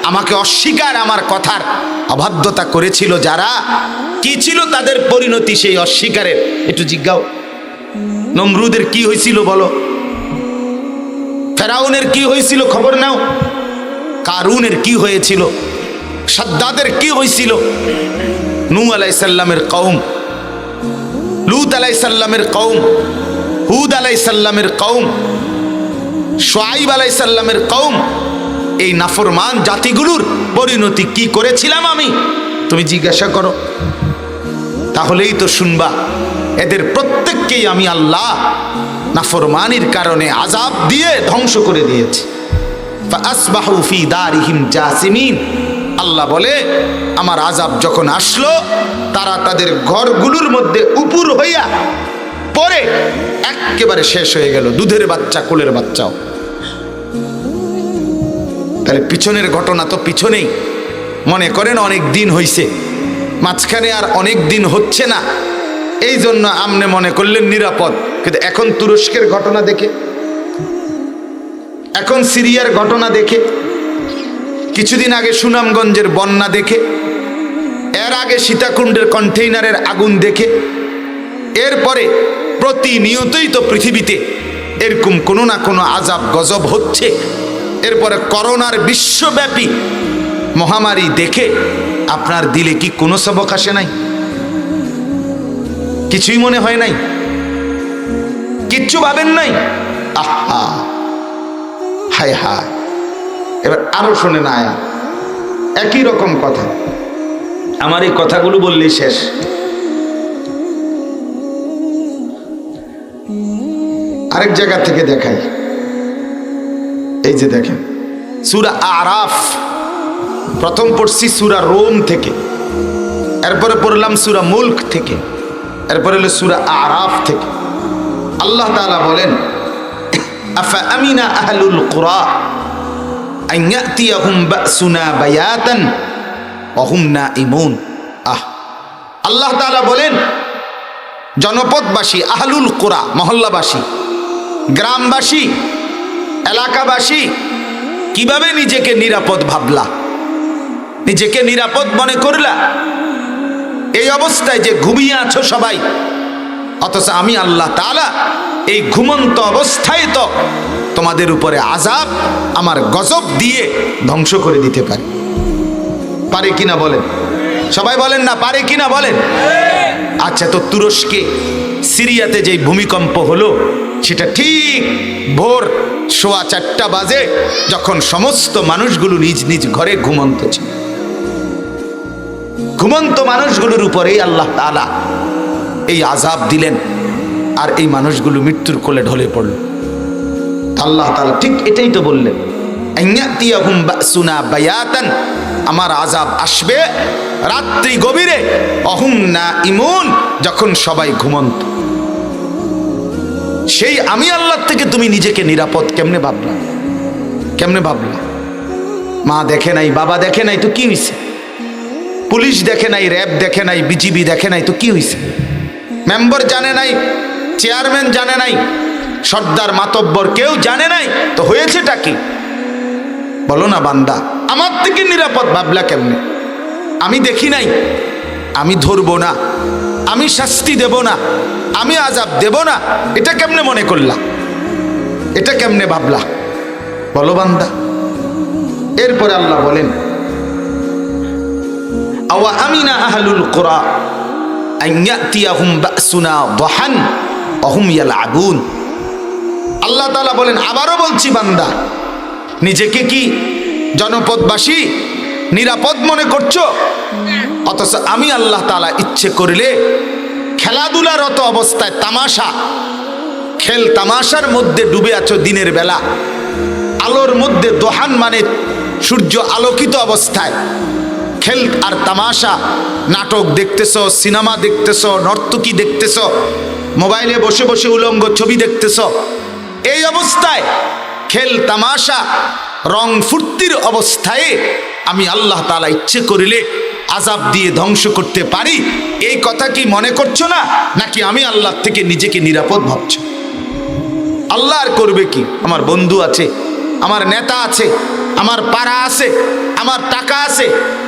আমাকে অস্বীকার, আমার কথার অবাধ্যতা করেছিল যারা, কি ছিল তাদের পরিণতি সেই অস্বীকারের? একটু জিজ্ঞাও। নমরুদের কি হয়েছিল বলো? ফেরাউনের কি হয়েছিল খবর নাও। কারুনের কি হয়েছিল? সাদ্দাদের কি হয়েছিল? নূহ আলাইহিস সালামের কওম, লূত আলাইহিস সালামের কওম, হুদ আলাইহিস সালামের কওম, শুআয়ব আলাইহিস সালামের কওম, এই নাফরমান জাতিগুলোর পরিণতি কি করেছিলাম আমি? তুমি জিজ্ঞাসা করো, তাহলেই তো শুনবা এদের প্রত্যেককেই আমি আল্লাহ নাফরমানির কারণে আযাব দিয়ে ধ্বংস করে দিয়েছি। ফাআসবাহু ফি দারিহিম জাসিমিন। আল্লাহ বলে আমার আযাব যখন আসলো তারা তাদের ঘরগুলোর মধ্যে উপুর হইয়া পরে একেবারে শেষ হয়ে গেল, দুধের বাচ্চা কোলের বাচ্চাও। তাহলে পিছনের ঘটনা তো পিছনেই, মনে করেন অনেক দিন হইছে, মাঝখানে আর অনেক দিন হচ্ছে না, এই জন্য আমনে মনে করলেন নিরাপদ। কিন্তু এখন তুরস্কের ঘটনা দেখে, এখন সিরিয়ার ঘটনা দেখে, কিছুদিন আগে সুনামগঞ্জের বন্যা দেখে, এর আগে সীতাকুণ্ডের কন্টেইনারের আগুন দেখে, এরপরে প্রতিনিয়তই তো পৃথিবীতে এরকম কোনো না কোনো আযাব গজব হচ্ছে। এরপরে করোনার বিশ্বব্যাপী মহামারী দেখে আপনার দিলে কি কোনো সবক আসে নাই? কিছুই মনে হয় নাই? কিচ্ছু ভাবেন নাই? আহা, হায় হায়। এবার আরো শুনে না, আয়া একই রকম কথা। আমার এই কথাগুলো বললেই শেষ। আরেক জায়গা থেকে দেখাই, এই যে দেখেন সূরা আরাফ, প্রথম পড়ছি সূরা রোম থেকে, এরপরে পড়লাম সূরা মুলক থেকে, এরপরে হলো সূরা আরাফ থেকে। আল্লাহ তাআলা বলেন আফা আমিনা আহলুল কুরা আন ইয়াতিয়াহুম বাসুনা বায়াতান ওয়া হুম নাঈমুন। আল্লাহ তাআলা বলেন জনপদবাসী, আহলুল কুরা মহল্লাবাসী, গ্রামবাসী, এলাকাবাসী কিভাবে নিজেকে নিরাপদ ভাবলা, নিজেকে নিরাপদ মনে করলা এই অবস্থায় যে ঘুমিয়ে আছো সবাই, অথচ আমি আল্লাহ তাআলা এই ঘুমন্ত অবস্থায় তো তোমাদের উপরে আযাব, আমার গজব দিয়ে ধ্বংস করে দিতে পারি। পারে কিনা বলেন? সবাই বলেন না, পারে কিনা বলেন? আচ্ছা, তো তুরস্কে সিরিয়াতে যে ভূমিকম্প হলো সেটা ঠিক ভোর 4:15 বাজে, যখন সমস্ত মানুষগুলো নিজ নিজ ঘরে ঘুমন্ত ছিল। ঘুমন্ত মানুষগুলোর উপরেই আল্লাহ তাআলা এই আযাব দিলেন, আর এই মানুষগুলো মৃত্যুর কোলে ঢলে পড়ল। আল্লাহ তাআলা ঠিক এটাই তো বললেন, আইয়াতিয়াহুম বাসুনা বায়াতান, আমার আযাব আসবে রাত্রি গভীরে, অহুম নাঈমুন, যখন সবাই ঘুমন্ত। সেই আমি আল্লাহ থেকে তুমি নিজেকে নিরাপদ কেমনে ভাবলা? কেমনে ভাবলা? মা দেখে নাই, বাবা দেখে নাই, তো কি হয়েছে? পুলিশ দেখে নাই, র্যাব দেখে নাই, বিজিবি দেখে নাই, তো কি হয়েছে? মেম্বার জানে নাই, চেয়ারম্যান জানে নাই, সর্দার মাতব্বর কেউ জানে নাই, তো হয়েছেটা কি? বলো না বান্দা, আমার থেকে নিরাপদ ভাবলা কেমনে? আমি দেখি নাই, আমি ধরবো না, আমি শাস্তি দেব না, আমি আযাব দেব না, এটা কেমনে মনে করলা? এটা কেমনে ভাবলা? বলো বান্দা। এরপরে আল্লাহ বলেন আওয়া আমিনা আহলুল কুরা আন ইয়াতিয়াহুম বাসুনা দাহান ওয়া হুম ইয়ালআবুন। আল্লাহ তাআলা বলেন, আবারও বলছি বান্দা, নিজেকে কি জনপদবাসী নিরাপদ মনে করছো? অথচ আমি আল্লাহ তাআলা ইচ্ছে করলে খেলাধুলারত অবস্থায় তামাশা, খেল তামাশার মধ্যে ডুবে আছো দিনের বেলা, আলোর মধ্যে দোহান মানে সূর্য আলোকিত অবস্থায় খেল আর তামাশা, নাটক দেখতেছো, সিনেমা দেখতেছো, নর্তকী দেখতেছো, মোবাইলে বসে বসে উলঙ্গ ছবি দেখতেছো, এই অবস্থায় খেল তামাশা রং ফুর্তির অবস্থায় আমি আল্লাহ তাআলা ইচ্ছে করিলে আযাব দিয়ে ধ্বংস করতে পারি, এই কথা কি মনে করছো না? নাকি আমি আল্লাহ থেকে নিজেকে নিরাপদ ভাবছো? আল্লাহ আর করবে কি? আমার বন্ধু আছে, আমার নেতা আছে, আমার পাড়া আছে, আমার টাকা আছে,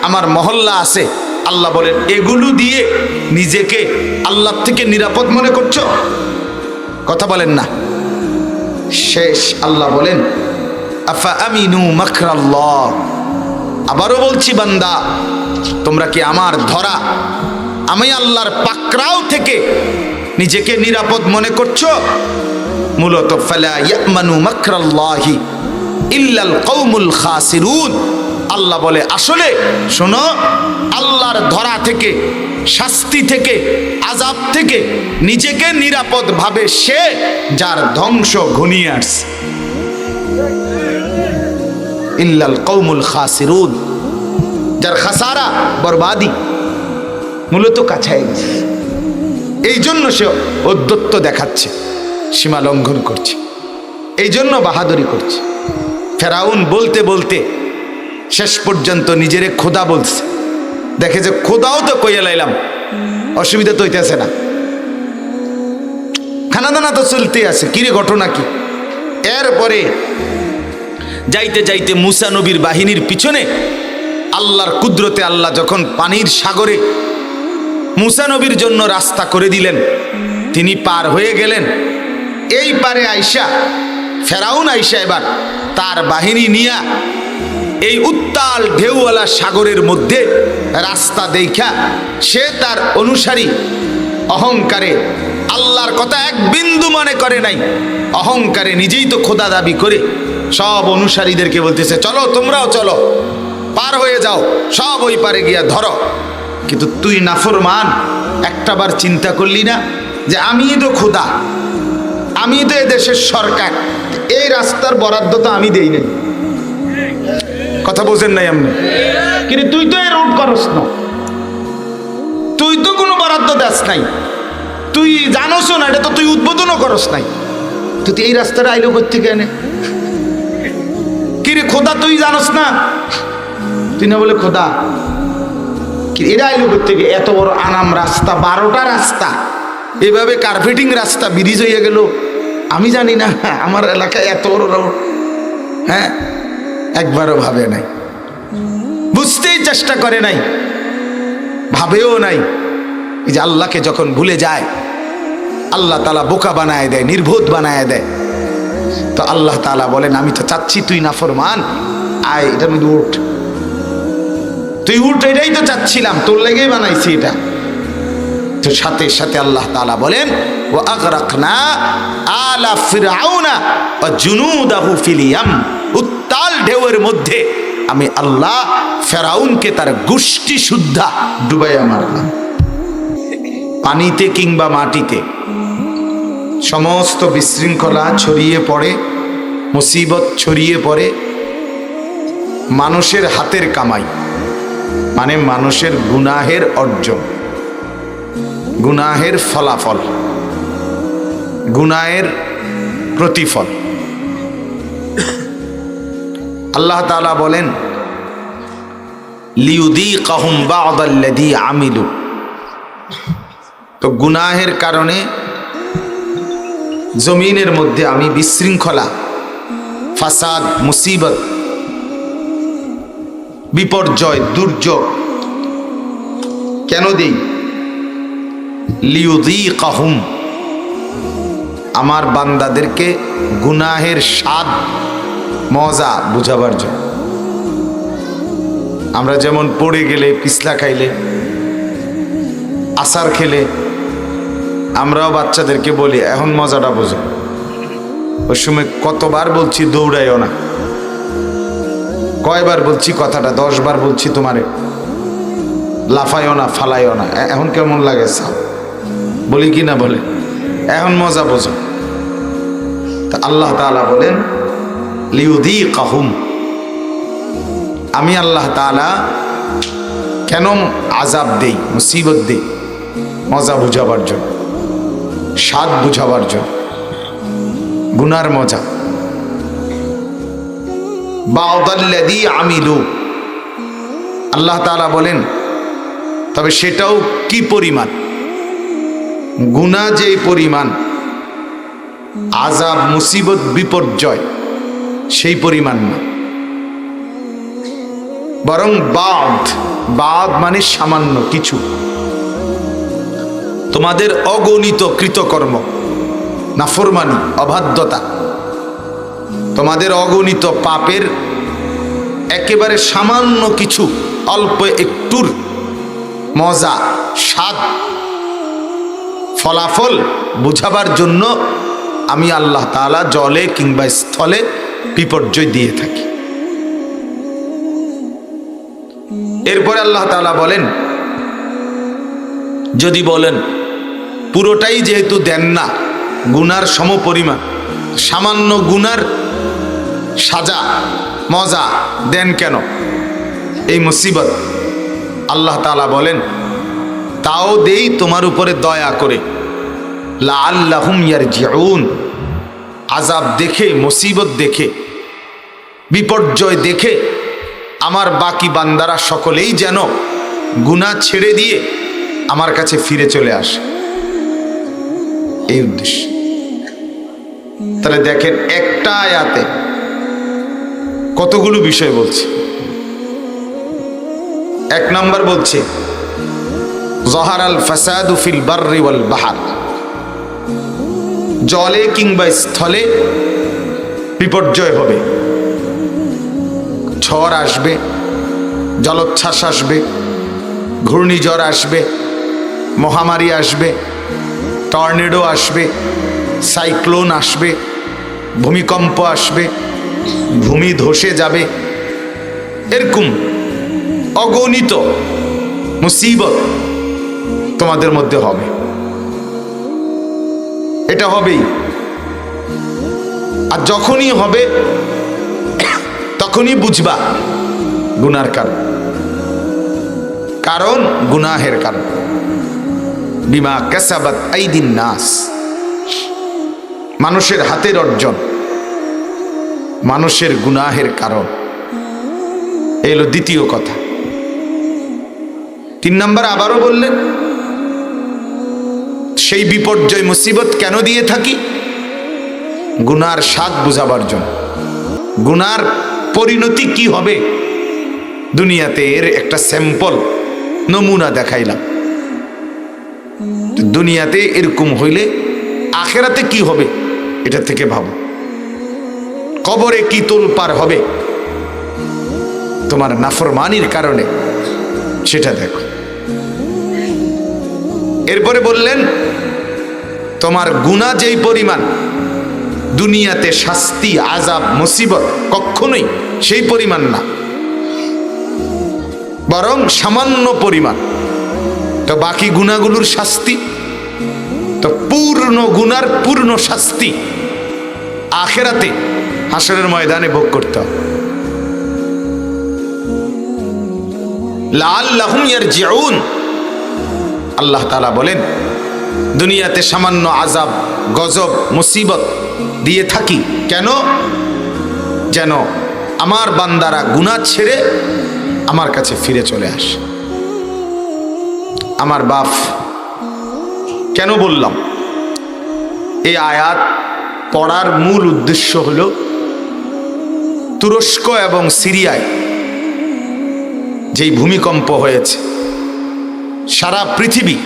আমার মহল্লা আছে। আল্লাহ বলেন এগুলো দিয়ে নিজেকে আল্লাহ থেকে নিরাপদ মনে করছো? কথা বলেন না। শেষ আল্লাহ বলেন আফা আমিনু মাকরাল্লাহ। আবারও বলছি বান্দা, তোমরা কি আমার ধরা আমি আল্লাহর পাকড়াও থেকে নিজেকে নিরাপদ মনে করছো? মূলত ফালা ইয়ামানু মাকরাল্লাহি ইল্লাল কওমুল খাসিরুন। আল্লাহ বলে আসলে শোনো, আল্লাহর ধরা থেকে, শাস্তি থেকে, আযাব থেকে নিজেকে নিরাপদ ভাবে সে যার ধ্বংস ঘনিয়ে আসছে। ইল্লাল কওমুল খাসিরুন, যার খাসারা বরবাদি মূলত কাছায় গেছে। এই জন্য সে ঔদ্ধত্য দেখাচ্ছে, সীমা লঙ্ঘন করছে, এই জন্য বাহাদুরি করছে। ফেরাউন বলতে বলতে শেষ পর্যন্ত নিজেরে খোদা বলছে। দেখে যে খোদাও তো কইয়া লাইলাম, অসুবিধা তো হইতেছে না, খানা দানা তো চলতে আছে, কিরে ঘটনা কি? এরপরে যাইতে যাইতে মুসা নবীর বাহিনীর পিছনে আল্লাহর কুদরতে আল্লাহ যখন পানির সাগরে মুসা নবীর জন্য রাস্তা করে দিলেন, তিনি পার হয়ে গেলেন। এই পারে আইসা ফেরাউন আইসা এবার তার বাহিনী নিয়া এই উত্তাল ঢেউওয়ালা সাগরের মধ্যে রাস্তা দেখা সে তার অনুসারী অহংকারে আল্লাহর কথা এক বিন্দু মনে করে নাই, অহংকারে নিজেই তো খোদা দাবি করে সব অনুসারীদেরকে বলতেছে চলো তোমরাও চলো, পার হয়ে যাও, সব ওই পারে গিয়া ধরো। কিন্তু তুই নাফরমান, একটাবার চিন্তা করলি না যে আমি তো খোদা, আমি তো এ দেশের সরকার, এই রাস্তার বরাদ্দ তো আমি দেই নাই। কথা বোঝেন নাই আপনি? কিন্তু তুই তো এই রুট করস না, তুই তো কোনো বরাদ্দ দেস নাই, তুই জানোস না, এটা তো তুই উদ্বোধনও করস নাই, তুই এই রাস্তাটা আইলো কোত্থেকে এনে? কিরে খোদা তুই জানোস না? তুই না বলে খোদা, এরা আইলো কোত্থেকে? এত বড় আনাম রাস্তা, 12টা রাস্তা, এভাবে কার্পেটিং রাস্তা, ব্রিজ হয়ে গেল, আমি জানি না আমার এলাকায় এত বড় রোড? হ্যাঁ, একবারও ভাবে নাই, বুঝতেই চেষ্টা করে নাই, ভাবেও নাই। এই যে আল্লাহকে যখন ভুলে যায় আল্লাহ তাআলা বোকা বানায় দেয়, নির্বোধ বানায় দেয়। তো আল্লাহ তাআলা বলেন আমি তো চাচ্ছি তুই নাফরমান, আয় এটার মধ্যে উঠ, তুই উঠ, এটাই তো চাচ্ছিলাম, তোর লেগেই বানাইছি এটা। তো সাথে সাথে আল্লাহ তাআলা বলেন ওয়া আগরাকনা আলা ফিরআউনা ওয়া জুনুদাহু ফিল ইয়াম। উত্তাল ঢেউয়ের মধ্যে আমি আল্লাহ ফেরাউনকে তার গোষ্ঠী সুদ্ধা ডুবাইয়া মারলাম। পানিতে কিংবা মাটিতে সমস্ত বিশৃঙ্খলা ছড়িয়ে পড়ে, মুসিবত ছড়িয়ে পড়ে মানুষের হাতের কামাই, মানে মানুষের গুনাহের অর্জন, গুনাহের ফলাফল, গুনাহের প্রতিফল। আল্লাহ তাআলা বলেন লিউযীকাহুম বা'দাল্লাযী আমিলু। তো গুনাহের কারণে জমিনের মধ্যে আমি বিশৃঙ্খলা, ফাসাদ, মুসিবত, বিপর্যয়, দুর্যোগ কেন দেই? লিউযীকাহুম, আমার বান্দাদেরকে গুনাহের স্বাদ মজা বুঝাবার জন্য। আমরা যেমন পড়ে গেলে, পিছলা খাইলে, আসার খেলে আমরাও বাচ্চাদেরকে বলি এখন মজাটা বোঝো। ওই সময় কতবার বলছি দৌড়াইও না, কয়বার বলছি কথাটা, 10 বার বলছি তোমারে লাফাইও না, ফালাইও না, এখন কেমন লাগে সাও বলি কি না বলে, এখন মজা বোঝো। তা আল্লাহ তাআলা বলেন লিউযীকাহুম, আমি আল্লাহ তাআলা কেন আযাব দেই, মুসিবত দেই? মজা বুঝাবার জন্য, স্বাদ বুঝাবার জন্য, গুনার মজা। বা'দাল্লাযী আমিলু, আল্লাহ তাআলা বলেন তবে সেটাও কি পরিমাণ, গুনাহ যে পরিমাণ, আযাব, মুসিবত, বিপর্যয় সেই পরিমাণ না, বরং বাদ মানে সামান্য কিছু। তোমাদের অগণিত কৃতকর্ম, নাফরমানি, অবাধ্যতা, তোমাদের অগণিত পাপের একেবারে সামান্য কিছু, অল্প একটুর মজা, স্বাদ, ফলাফল বুঝাবার জন্য আমি আল্লাহ তাআলা জলে কিংবা স্থলে বিপর্যয় দিয়ে থাকি। এরপরে আল্লাহ তাআলা বলেন, যদি বলেন পুরোটাই যেহেতু দেন না, গুনার সমপরিমাণ, সামান্য গুনার সাজা মজা দেন কেন, এই মুসিবত? আল্লাহ তাআলা বলেন, তাও দেই তোমার উপরে দয়া করে, লাআল্লাহুম ইয়ারজিউন। আযাব দেখে, মুসিবত দেখে, বিপর্যয় দেখে আমার বাকি বান্দারা সকলেই যেন গুনাহ ছেড়ে দিয়ে আমার কাছে ফিরে চলে আসে, এই উদ্দেশ্য। তাহলে দেখেন, একটা আয়াতে কতগুলো বিষয় বলছে। এক নম্বর বলছে, যাহারাল ফাসাদু ফিল বাররি ওয়াল বাহর, জলে কিংবা স্থলে বিপর্যয় হবে, ঝড় আসবে, জলোচ্ছ্বাস আসবে, ঘূর্ণিঝড় আসবে, মহামারী আসবে, টর্নেডো আসবে, সাইক্লোন আসবে, ভূমিকম্প আসবে, ভূমি ধসে যাবে, এরকম অগণিত মুসিবত তোমাদের মধ্যে হবে। এটা হবেই। আর যখনই হবে তখনই বুঝবা গুনার কারণ গুনাহের কারণ, বিমা কাসাবাত আইদিন নাস, মানুষের হাতের অর্জন, মানুষের গুনাহের কারণ। এলো দ্বিতীয় কথা। 3 নম্বর আবারও বললেন, সেই বিপর্যয় মুসিবত কেন দিয়ে থাকি? গুনার স্বাদ বুঝাবার জন্য। গুনার পরিণতি কি হবে দুনিয়াতে, এর একটা স্যাম্পল, নমুনা দেখাইলাম। দুনিয়াতে এরকম হইলে আখেরাতে কি হবে এটা থেকে ভাবো। কবরে কি তোলপার হবে তোমার নাফরমানির কারণে, সেটা দেখো। এরপরে বললেন, তোমার গুনাহ যেই পরিমাণ, দুনিয়াতে শাস্তি, আযাব, মুসিবত কখনোই সেই পরিমাণ না, বরং সামান্য পরিমাণ। তো বাকি গুনাহগুলোর শাস্তি, তো পূর্ণ গুনার পূর্ণ শাস্তি আখিরাতে হাসরের ময়দানে ভোগ করতে হবে। লাআল্লাহুম ইয়ারজিউন। আল্লাহ তাআলা বলেন, দুনিয়াতে সামান্য আযাব, গজব, মুসিবত দিয়ে থাকি কেন? যেন আমার বান্দারা গুনাহ ছেড়ে আমার কাছে ফিরে চলে আসে। আমার বাপ, কেন বললাম? এই আয়াত পড়ার মূল উদ্দেশ্য হলো, তুরস্ক এবং সিরিয়ায় যেই ভূমিকম্প হয়েছে, সারা পৃথিবী,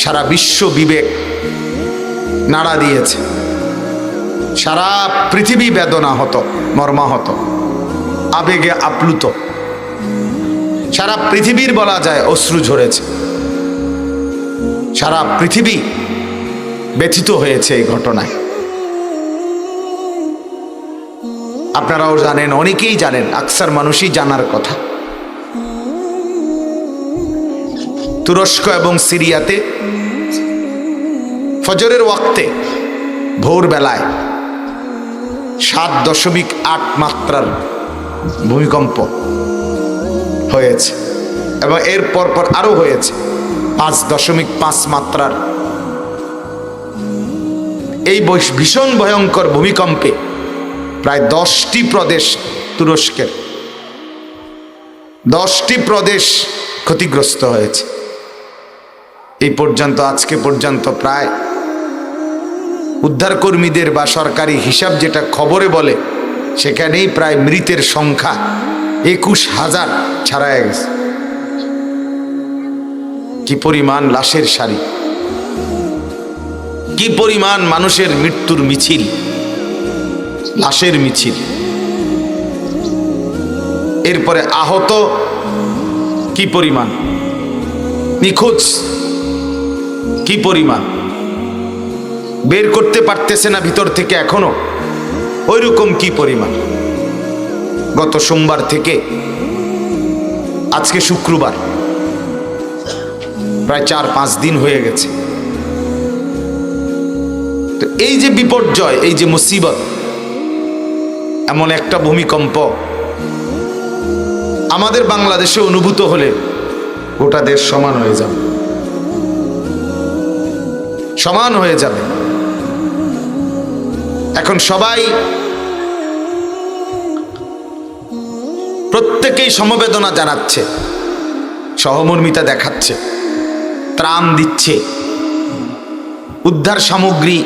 সারা বিশ্ব বিবেক নাড়া দিয়েছে। সারা পৃথিবী বেদনা হতো, মর্মাহত, আবেগে আপ্লুত। সারা পৃথিবীর বলা যায় অশ্রু ঝরেছে। সারা পৃথিবী ব্যথিত হয়েছে এই ঘটনায়। আপনারাও জানেন, অনেকেই জানেন, আকসার মানুষই জানার কথা। তুরস্ক এবং সিরিয়াতে ফজরের ওয়াক্তে, ভোরবেলায় 7.8 মাত্রার ভূমিকম্প হয়েছে এবং এর পরপর আরো হয়েছে 5.5 মাত্রার। এই ভীষণ ভয়ঙ্কর ভূমিকম্পে প্রায় 10টি প্রদেশ, তুরস্কের 10টি প্রদেশ ক্ষতিগ্রস্ত হয়েছে। এই পর্যন্ত, আজকে পর্যন্ত প্রায় উদ্ধারকর্মীদের বা সরকারি হিসাব যেটা খবরে বলে, সেখানেই প্রায় মৃতের সংখ্যা 21,000 ছাড়ায় গেছে। কি পরিমাণ লাশের সারি, কি পরিমাণ মানুষের মৃত্যুর মিছিল, লাশের মিছিল। এরপরে আহত কি পরিমাণ, নিখোঁজ কি পরিমাণ, বের করতে পারতেছে না ভিতর থেকে এখনো, ওইরকম কি পরিমাণ। গত সোমবার থেকে আজকে শুক্রবার, প্রায় 4-5 দিন হয়ে গেছে। তো এই যে বিপর্যয়, এই যে মুসিবত, এমন একটা ভূমিকম্প আমাদের বাংলাদেশে অনুভূত হলে গোটা দেশ সমান হয়ে যাবে, সমান হয়ে যাবে। এখন সবাই প্রত্যেকেই সমবেদনা জানাচ্ছে, সহমর্মিতা দেখাচ্ছে, ত্রাণ দিচ্ছে, উদ্ধার সামগ্রী,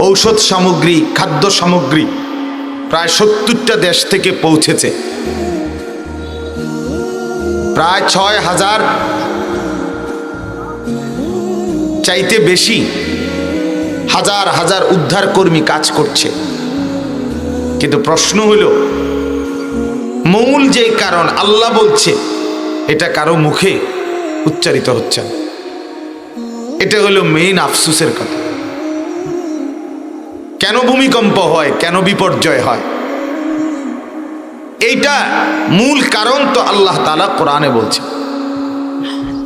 ঔষধ সামগ্রী, খাদ্য সামগ্রী প্রায় 70টা দেশ থেকে পৌঁছেছে। প্রায় 6,000 চাইতে বেশি হাজার হাজার উদ্ধার কর্মী কাজ করছে। কিন্তু প্রশ্ন হলো, মূল যে কারণ আল্লাহ বলছে, এটা কারো মুখে উচ্চারিত হচ্ছে না। এটা হলো মেইন আফসোসের কথা। কেন ভূমিকম্প হয়, কেন বিপর্যয় হয়, এইটা মূল কারণ তো আল্লাহ তাআলা কোরআনে বলছে।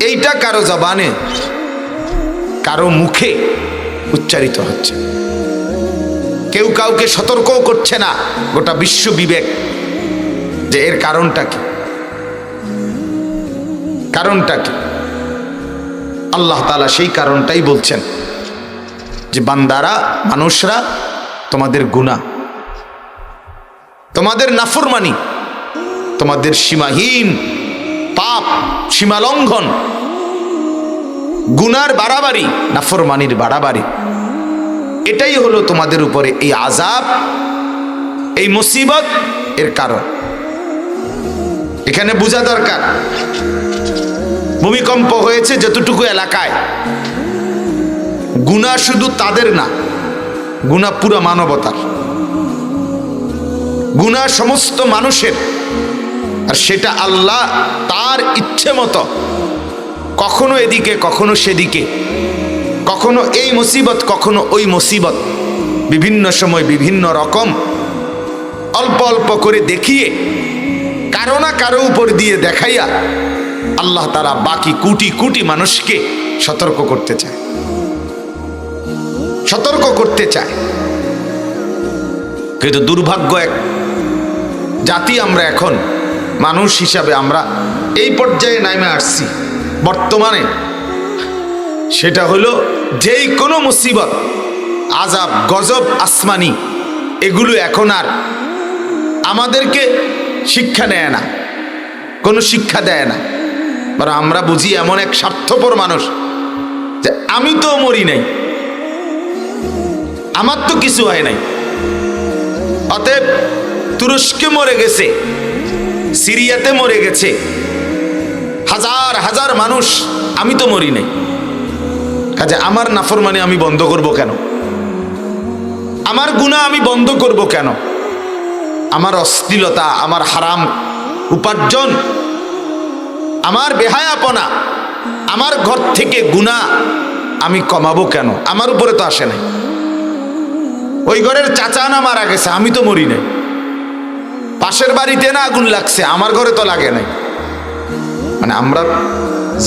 এইটা কারো জবানে, কারো মুখে উচ্চারিত হচ্ছে। কেউ কাউকে সতর্কও করছে না, গোটা বিশ্ব বিবেক, যে এর কারণটা কি, কারণটা কি। আল্লাহ তাআলা সেই কারণটাই বলছেন যে বান্দারা, মানুষরা, তোমাদের গুনাহ, তোমাদের নাফরমানি, তোমাদের সীমাহীন পাপ, সীমালঙ্ঘন, গুনার বাড়াবাড়ি, নাফরমানির বাড়াবাড়ি, এটাই হলো তোমাদের উপরে এই আযাব, এই মুসিবত এর কারণ। এখানে বোঝা দরকার, ভূমিকম্প হয়েছে যতটুকু এলাকায়, গুনাহ শুধু তাদের না, গুনাহ পুরো মানবতার, গুনাহ সমস্ত মানুষের। আর সেটা আল্লাহ তার ইচ্ছে মতো কখনো এদিকে, কখনো সেদিকে, কখনো এই মুসিবত, কখনো ওই মুসিবত, বিভিন্ন সময় বিভিন্ন রকম অল্প অল্প করে দেখিয়ে, কারো না কারো উপর দিয়ে দেখাইয়া আল্লাহ তাআলা বাকি কোটি কোটি মানুষকে সতর্ক করতে চায়, সতর্ক করতে চায়। কিন্তু দুর্ভাগ্য এক জাতি আমরা এখন, মানুষ হিসাবে আমরা এই পর্যায়ে নেমে আসছি বর্তমানে। সেটা হলো যেই কোনো মুসিবত, আযাব, গজব, আসমানি, এগুলো এখন আর আমাদেরকে শিক্ষা নেয় না, কোনো শিক্ষা দেয় না। বরং আমরা বুঝি এমন এক স্বার্থপর মানুষ যে আমি তো মরি নাই, আমার তো কিছু হয় নাই, অতএব তুরস্কে মরে গেছে, সিরিয়াতে মরে গেছে হাজার হাজার মানুষ, আমি তো মরি নাই, কাজে আমার নাফরমানি আমি বন্ধ করব কেন, আমার গুনাহ আমি বন্ধ করব কেন, আমার অশ্লীলতা, আমার হারাম উপার্জন, আমার বেহায়াপনা, আমার ঘর থেকে গুনাহ আমি কমাবো কেন, আমার উপরে তো আসে নাই। ওই ঘরের চাচা না মারা গেছে, আমি তো মরি নাই। পাশের বাড়িতে না আগুন লাগছে, আমার ঘরে তো লাগে নাই। মানে আমরা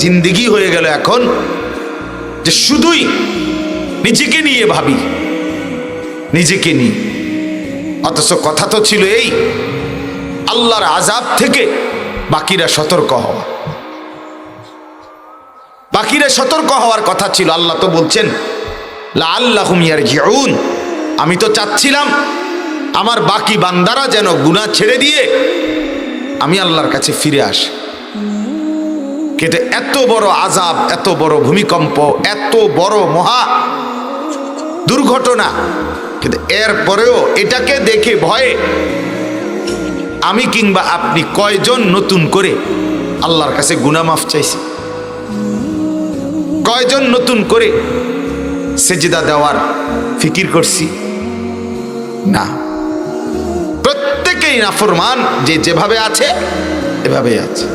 জিন্দেগি হয়ে গেল এখন যে শুধুই নিজেকে নিয়ে ভাবি, নিজেকে নিয়ে। অথচ কথা তো ছিল এই, আল্লাহর আযাব থেকে বাকিরা সতর্ক হওয়া, বাকিরা সতর্ক হওয়ার কথা ছিল। আল্লাহ তো বলছেন লাআল্লাহুম ইয়ারজিউন, আমি তো চাচ্ছিলাম আমার বাকি বান্দারা যেন গুনাহ ছেড়ে দিয়ে আমি আল্লাহর কাছে ফিরে আসি। কিন্তু এত বড় আযাব, এত বড় ভূমিকম্প, এত বড় মহা দুর্ঘটনা কিন্তু এরপরেও এটাকে দেখে ভয়ে আমি কিংবা আপনি কয়জন নতুন করে আল্লাহর কাছে গুনাহ মাফ চাইছি? কয়জন নতুন করে সেজদা দেওয়ার ফিকির করছি? না, প্রত্যেকেই নাফরমান, যে যেভাবে আছে এভাবেই আছে।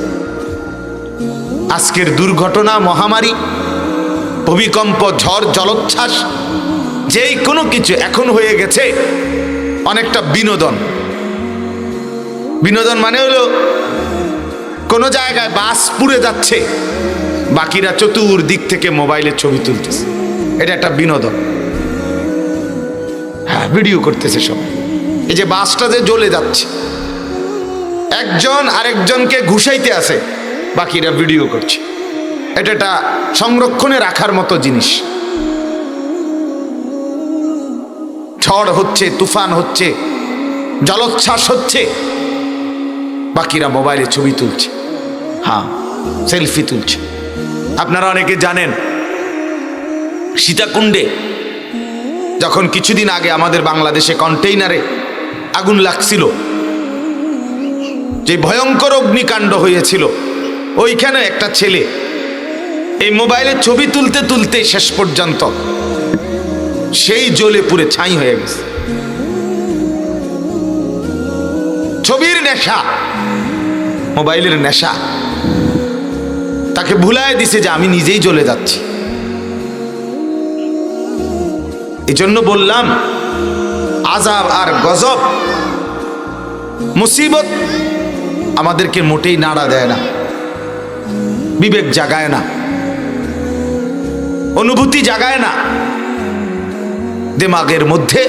আজকের দুর্ঘটনা, মহামারী, ভূমিকম্প, ঝড়, জলোচ্ছ্বাস, যেই কোনো কিছু এখন হয়ে গেছে অনেকটা বিনোদন। বিনোদন মানে হলো কোনো জায়গায় বাস পুড়ে যাচ্ছে, বাকিরা চতুর্দিক থেকে মোবাইলে ছবি তুলতেছে, এটা একটা বিনোদন। হ্যাঁ, ভিডিও করতেছে সবাই। এই যে বাসটা যে জ্বলে যাচ্ছে, একজন আরেকজনকে ঘুষাইতে আছে, বাকিরা ভিডিও করছে। এটা একটা সংরক্ষণে রাখার মতো জিনিস। ঝড় হচ্ছে, তুফান হচ্ছে, জলোচ্ছ্বাস হচ্ছে, বাকিরা মোবাইলে ছবি তুলছে, হ্যাঁ সেলফি তুলছে। আপনারা অনেকে জানেন সীতাকুণ্ডে যখন কিছুদিন আগে আমাদের বাংলাদেশে কন্টেইনারে আগুন লাগছিল, যে ভয়ঙ্কর অগ্নিকাণ্ড হয়েছিল, ওইখানে একটা ছেলে এই মোবাইলে ছবি তুলতে তুলতে শেষ পর্যন্ত সেই জ্বলে পুড়ে ছাই হয়ে গেছে। ছবির নেশা, মোবাইলের নেশা তাকে ভুলায় দিছে যে আমি নিজেই জ্বলে যাচ্ছি। এই জন্য বললাম, আযাব আর গজব, মুসিবত আমাদেরকে মোটেই নাড়া দেয় না, বিবেক জাগায় না, অনুভূতি জাগায় না, দিমাগের মধ্যে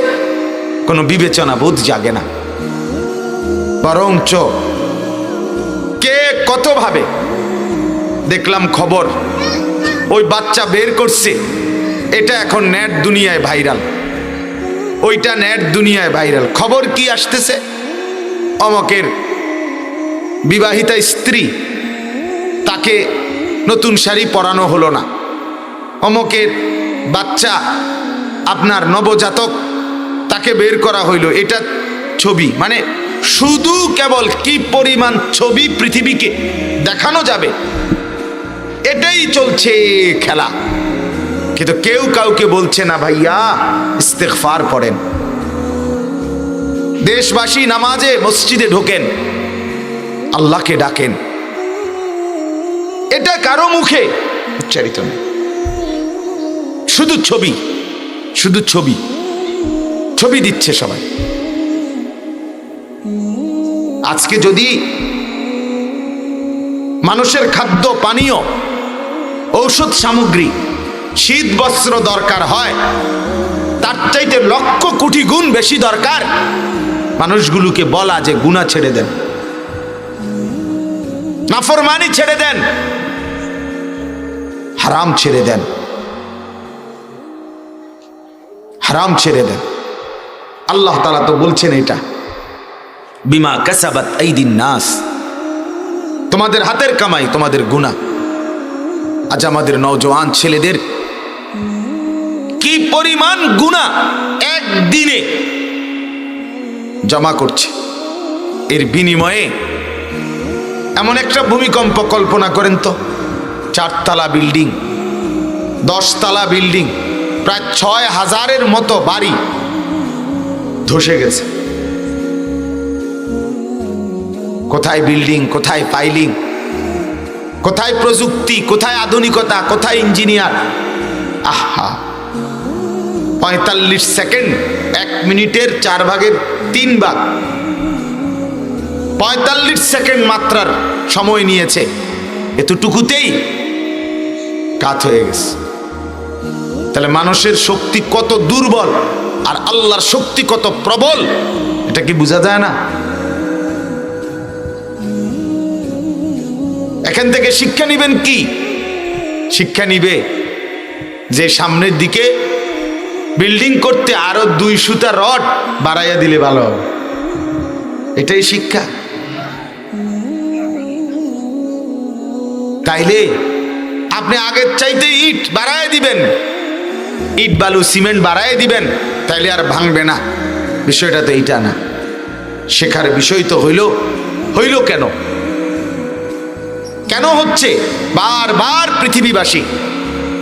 কোনো বিবেচনা বোধ জাগে না। বরঞ্চ কে কত ভাবে, দেখলাম খবর ওই বাচ্চা বের করছে, এটা এখন নেট দুনিয়ায় ভাইরাল, ওইটা নেট দুনিয়ায় ভাইরাল। খবর কি আসতেছে? অমকের বিবাহিতা স্ত্রী, তাকে নতুন শাড়ি পরানো হলো না। অমকের বাচ্চা, আপনার নবজাতক, তাকে বের করা হইল, এটা ছবি। মানে শুধু কেবল কি পরিমাণ ছবি পৃথিবীকে দেখানো যাবে, এটাই চলছে খেলা। কিন্তু কেউ কাউকে বলছে না, ভাইয়া ইস্তেগফার পড়েন, দেশবাসী নামাজে মসজিদে ঢোকেন, আল্লাহকে ডাকেন। এটা কারো মুখে উচ্চারিত নেই, শুধু ছবি, শুধু ছবি, ছবি দিচ্ছে সবাই। আজকে যদি মানুষের খাদ্য পানীয়, ঔষধ সামগ্রী, শীত বস্ত্র দরকার হয়, তার চাইতে লক্ষ কোটি গুণ বেশি দরকার মানুষগুলোকে বলা যে গুনাহ ছেড়ে দেন, নাফরমানি ছেড়ে দেন, হারাম ছেড়ে দেন, হারাম ছেড়ে দেন। আল্লাহ তাআলা তো বলছেন এটা, বিমা কাসাবাত আইদিন নাস, তোমাদের হাতের কামাই, তোমাদের গুনাহ। আজ আমাদের নওজোয়ান ছেলেদের কি পরিমাণ গুনাহ একদিনে জমা করছে। এর বিনিময়ে এমন একটা ভূমিকম্প কল্পনা করেন তো, 4 তলা বিল্ডিং, 10 তলা বিল্ডিং, প্রায় 6000-এর মতো বাড়ি ধসে গেছে। কোথায় বিল্ডিং, কোথায় পাইলিং, কোথায় প্রযুক্তি, কোথায় আধুনিকতা, কোথায় ইঞ্জিনিয়ার? আহা, 45 সেকেন্ড, 1 মিনিটের 4/3 ভাগ, 45 সেকেন্ড মাত্রার সময় নিয়েছে, এতটুকুতেই কাত হয়ে গেছে। তাহলে মানুষের শক্তি কত দুর্বল আর আল্লাহর শক্তি কত প্রবল, এটা কি বোঝা যায় না? এখান থেকে শিক্ষা নিবেন কি? শিক্ষা নিবে যে সামনের দিকে বিল্ডিং করতে আরো 2 সুতা রড বাড়াইয়া দিলে ভালো হবে, এটাই শিক্ষা। তাইলে আপনি আগের চাইতে ইট বাড়ায় দিবেন, ইট বালু সিমেন্ট বাড়ায় দিবেন, তাইলে আর ভাঙবে না, বিষয়টা তো এইটা না। শেখার বিষয় তো হইল কেন, কেন হচ্ছে? বারবার পৃথিবীবাসী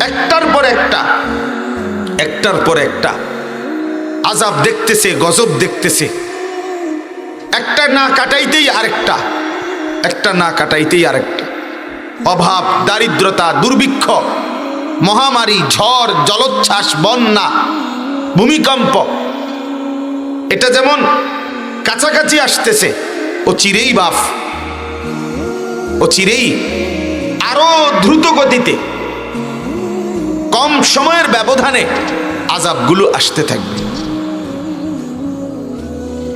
একটার পর একটা আযাব দেখতেছে, গজব দেখতেছে, একটা না কাটাইতেই আরেকটা, অভাব, দারিদ্রতা, দুর্ভিক্ষ, মহামারী, ঝড়, জলোচ্ছ্বাস, বন্যা, ভূমিকম্প, এটা যেমন কাছাকাছি আসতেছে, ও চিরেই আরো দ্রুত গতিতে কম সময়ের ব্যবধানে আযাবগুলো আসতে থাকবে।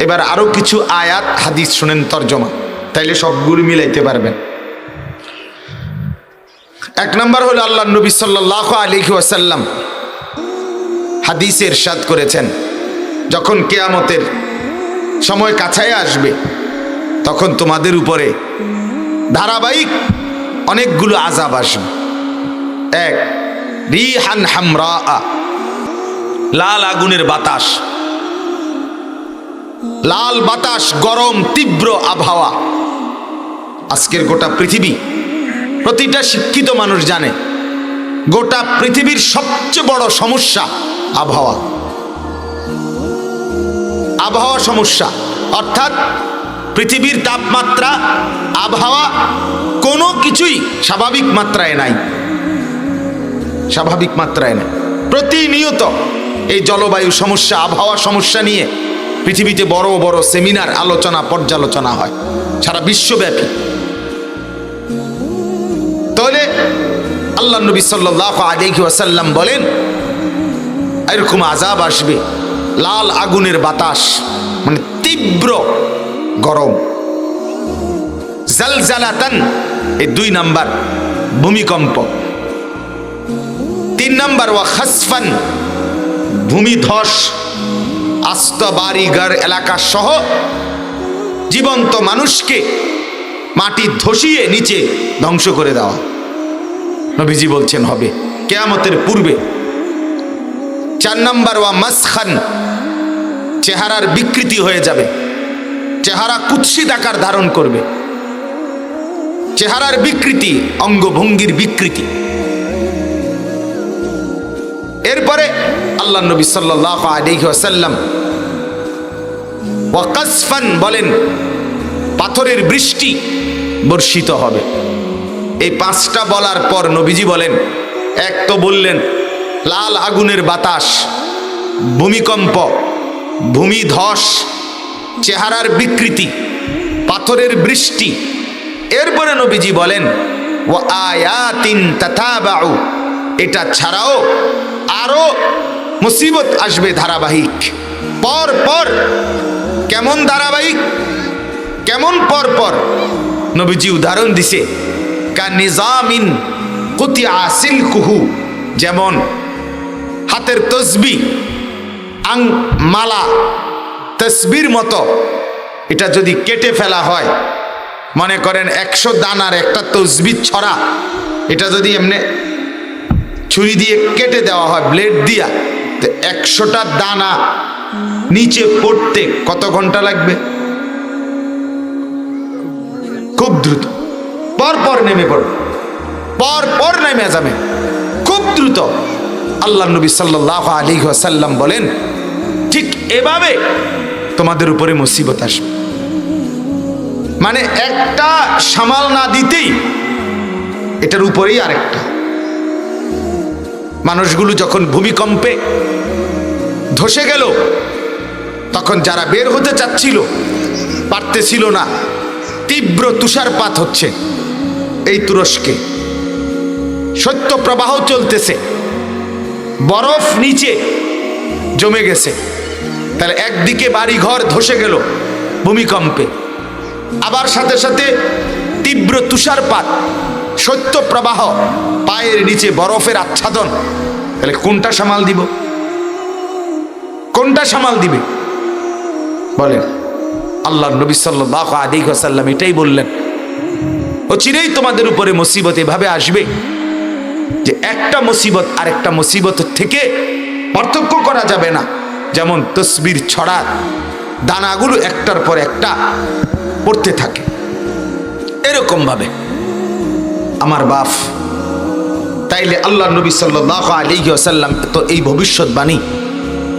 এবার আরো কিছু আয়াত হাদিস শুনেন তরজমা, তাইলে সবগুলো মিলাইতে পারবেন। এক নম্বর হলো আল্লাহর নবী সাল্লাল্লাহু আলাইহি ওয়াসাল্লাম হাদিসে ইরশাদ করেছেন, যখন কিয়ামতের সময় কাছায় আসবে তখন তোমাদের উপরে ধারাবাহিক অনেকগুলো আযাব আসবে। এক, রিহান হামরা, লাল আগুনের বাতাস, লাল বাতাস, গরম তীব্র আবহাওয়া। আজকের গোটা পৃথিবী, প্রতিটা শিক্ষিত মানুষ জানে গোটা পৃথিবীর সবচেয়ে বড় সমস্যা আবহাওয়া সমস্যা, অর্থাৎ পৃথিবীর তাপমাত্রা, আবহাওয়া কোনো কিছুই স্বাভাবিক মাত্রায় নাই। প্রতিনিয়ত এই জলবায়ু সমস্যা, আবহাওয়া সমস্যা নিয়ে পৃথিবীতে বড় বড় সেমিনার, আলোচনা, পর্যালোচনা হয় সারা বিশ্বব্যাপী। তাহলে আল্লাহ নবী সাল্লাল্লাহু আলাইহি ওয়াসাল্লাম বলেন, এরকম আযাব আসবে, লাল আগুনের বাতাস মানে তীব্র গরম, জালজালাতান, এই 2 নাম্বার ভূমিকম্প। 3 নাম্বার ওয়া খাসফান, ভূমিধস, আস্ত বাড়িঘর এলাকা সহ জীবন্ত মানুষকে মাটি ধসিয়ে নিচে ধ্বংস করে দেওয়া। নবীজি বলছেন হবে কিয়ামতের পূর্বে। 4 নাম্বার ওয়া মাসখান, চেহারার বিকৃতি হয়ে যাবে, চেহারা কুৎসিত আকার ধারণ করবে, চেহারার বিকৃতি, অঙ্গভঙ্গির বিকৃতি। এরপরে আল্লাহ নবী সাল্লাল্লাহু আলাইহি ওয়াসাল্লাম ওয়া কাসফান বলেন, পাথরের বৃষ্টি বর্ষিত হবে। এই 5টা বলার পর নবীজি বলেন, এক তো বললেন লাল আগুনের বাতাস, ভূমিকম্প, ভূমিধস, চেহারার বিকৃতি, পাথরের বৃষ্টি। এরপরে নবীজি বলেন ওয়া আয়াতিন তাতাবাউ, এটা ছাড়াও আরো মুসিবত আসবে ধারাবাহিক, পর পর। কেমন ধারাবাহিক, কেমন পর পর? নবীজি উদাহরণ দিছে, কা নিজামিন কুতিয়া সিলকুহু, যেমন হাতের তসবিহ, মালা, তসবির মতো, এটা যদি কেটে ফেলা হয়, মনে করেন 100 দানার একটা তসবিহ ছড়া, এটা যদি এমনি ছুরি দিয়ে কেটে দেওয়া হয়, ব্লেড দিয়া, তো 100টা দানা নিচে পড়তে কত ঘন্টা লাগবে? খুব দ্রুত, পরপর নেমে পড়বে, পরপর নেমে যাবে খুব দ্রুত। আল্লাহ নবী সাল্লাল্লাহু আলাইহি ওয়াসাল্লাম বলেন, ঠিক এভাবে তোমাদের উপরে মুসিবত আসবে। মানে একটা সামাল না দিতেই এটার উপরেই আরেকটা। মানুষগুলো যখন ভূমিকম্পে ধসে গেল, তখন যারা বের হতে চাচ্ছিল পারতেছিল না। তীব্র তুষারপাত হচ্ছে এই তুরস্কে, শৈত্য প্রবাহ চলতেছে, বরফ নিচে জমে গেছে। তাহলে একদিকে বাড়ি ঘর ধসে গেল ভূমিকম্পে, আবার সাথে সাথে তীব্র তুষারপাত, শৈত্য প্রবাহ, পায়ের নিচে বরফের আচ্ছাদন। তাহলে কোনটা সামাল দিব? কোনটা সামাল দিবে বলেন? আল্লাহর নবী সাল্লাল্লাহু আলাইহি ওয়াসাল্লাম এটাই বললেন, অচিরেই তোমাদের উপরে মুসিবত এভাবে আসবে যে একটা মুসিবত আরেকটা মুসিবত থেকে পার্থক্য করা যাবে না। যেমন তসবির ছড়া দানাগুলো একটার পর একটা পড়তে থাকে, এরকম ভাবে আমার বাপ। তাইলে আল্লাহ নবী সাল্লাল্লাহু আলাইহি ওয়াসাল্লাম তো এই ভবিষ্যৎবাণী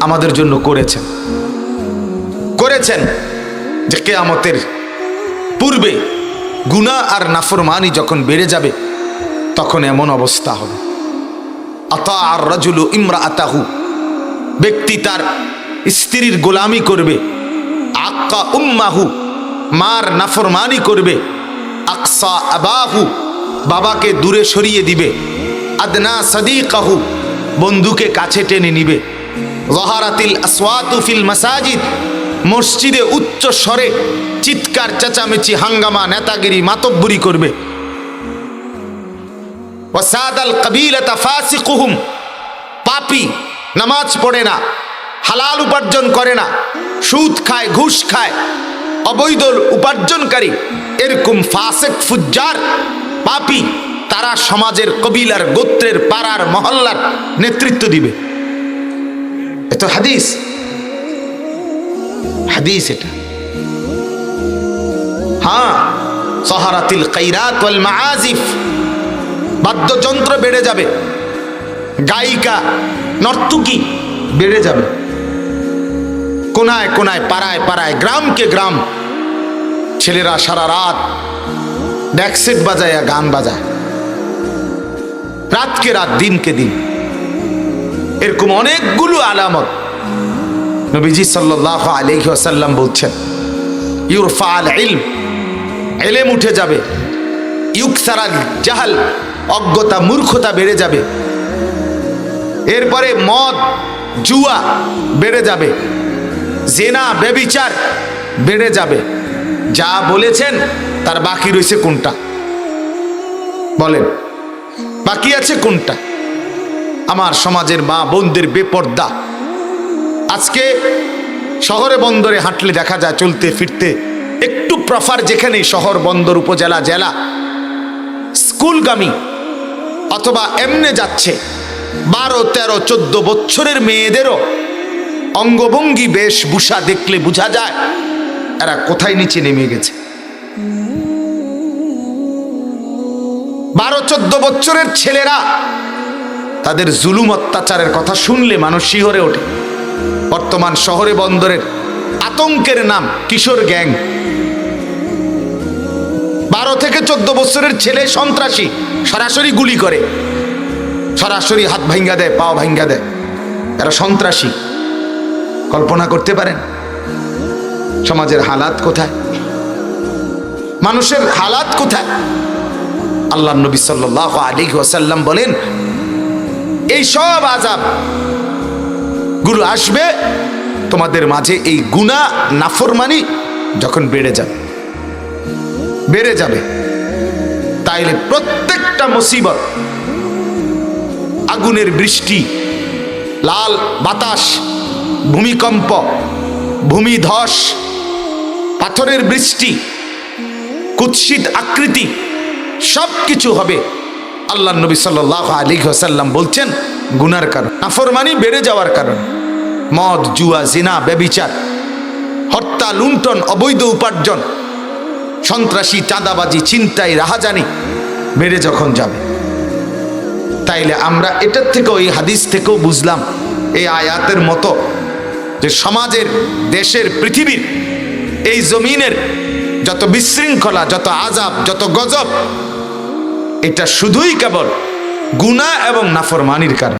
আমাদের জন্য করেছেন যে কিয়ামতের পূর্বে গুনাহ আর নাফরমানি যখন বেড়ে যাবে তখন এমন অবস্থা হবে। আতা আর রাজুলু ইমরাআতাহু, ব্যক্তি তার স্ত্রীর গোলামি করবে। আক্কা উম্মাহু, মার নাফরমানি করবে। আকসা আবাহু, বাবাকে দূরে সরিয়ে দিবে। আদনা সাদিকাহু, বন্ধুকে কাছে টেনে নিবে। যাহারাতিল আসওয়াতু ফিল মাসাজিদ, মসজিদে উচ্চ স্বরে চিৎকার চেঁচামেচি হাঙ্গামা নেতাগিরি মাতব্বরি করবে। ওয়াসাদাল কাবিলাতা ফাসিকুহুম, পাপী, নামাজ পড়ে না, হালাল উপার্জন করে না, সুদ খায়, ঘুষ খায়, অবৈধ উপার্জনকারী, এরকম ফাসিক ফুজ্জার পাপী, তারা সমাজের কবিলার গোত্রের পাড়ার মহল্লার নেতৃত্ব দিবে। এত হাদিস এটা। হ্যাঁ, সাহারাতিল কাইরাত ওয়াল মাআজিফ, বাদ্যযন্ত্র বেড়ে যাবে, গায়িকা নর্তকী বেড়ে যাবে। কোনায় কোনায়, পাড়ায় পাড়ায়, গ্রামকে গ্রাম ছেলেরা সারা রাত ড্যাকসেট বাজায়, গান বাজায়, রাতকে রাত, দিনকে দিন। এরকম অনেকগুলো আলামত নবীজি সাল্লাল্লাহু আলাইহি ওয়াসাল্লাম বলছেন। ইউরফাল ইলম, ইলম উঠে যাবে। ইউকসারাল জাহাল, অজ্ঞতা মূর্খতা বেড়ে যাবে। এরপরে মদ জুয়া বেড়ে যাবে। জেনা ব্যভিচার বেড়ে যাবে। যা বলেছেন তার বাকি রয়েছে কোনটা? বলেন, বাকি আছে কোনটা? আমার সমাজের মা বোনদের বেপর্দা। আজকে শহরে বন্দরে হাঁটলে দেখা যায়, চলতে ফিরতে একটু প্রফার যেখানেই শহর বন্দর উপজেলা জেলা, স্কুলগামী অথবা এমনে যাচ্ছে 12, 13, 14 বছরের মেয়েদেরও অঙ্গভঙ্গি বেশভূষা দেখলে বোঝা যায় এরা কোথায় নিচে নেমে গেছে। 12, 14 বছরের ছেলেরা, তাদের জুলুম অত্যাচারের কথা শুনলে মানুষ শিহরে ওঠে। বর্তমান শহরে বন্দরের আতঙ্কের নাম কিশোর গ্যাং। 12 থেকে 14 বছরের ছেলে সন্ত্রাসী, সরাসরি গুলি করে, সরাসরি হাত ভাঙ্গা দেয়, পাও ভাঙ্গা দেয়। এরা সন্ত্রাসী। কল্পনা করতে পারেন সমাজের হালাত কোথায়, মানুষের হালাত কোথায়? আল্লাহ নবী সাল্লাল্লাহু আলাইহি ওয়াসাল্লাম বলেন, এই সব আযাব গুলো আসবে তোমাদের মাঝে এই গুনাহ নাফরমানি যখন বেড়ে যাবে। তাইলে প্রত্যেকটা মুসিবত, আগুনের বৃষ্টি, লাল বাতাস, ভূমিকম্প, ভূমিধস, পাথরের বৃষ্টি, কুৎসিত আকৃতি, সব কিছু হবে। আল্লাহ নবী সাল্লাল্লাহু আলাইহি ওয়াসাল্লাম বলছেন গুনার কারণ, নাফরমানি বেড়ে যাওয়ার কারণ। মদ জুয়া জিনা ব্যভিচার, হত্যা লুণ্ঠন, অবৈধ উপার্জন, সন্ত্রাসী চাঁদাবাজি ছিনতাই রাহাজানি বেড়ে যখন যাবে। তাইলে আমরা এটার থেকেও, এই হাদিস থেকেও বুঝলাম, এই আয়াতের মতো, যে সমাজের, দেশের, পৃথিবীর, এই জমিনের যত বিশৃঙ্খলা, যত আযাব, যত গজব, এটা শুধুই কেবল গুনাহ এবং নাফরমানির কারণ।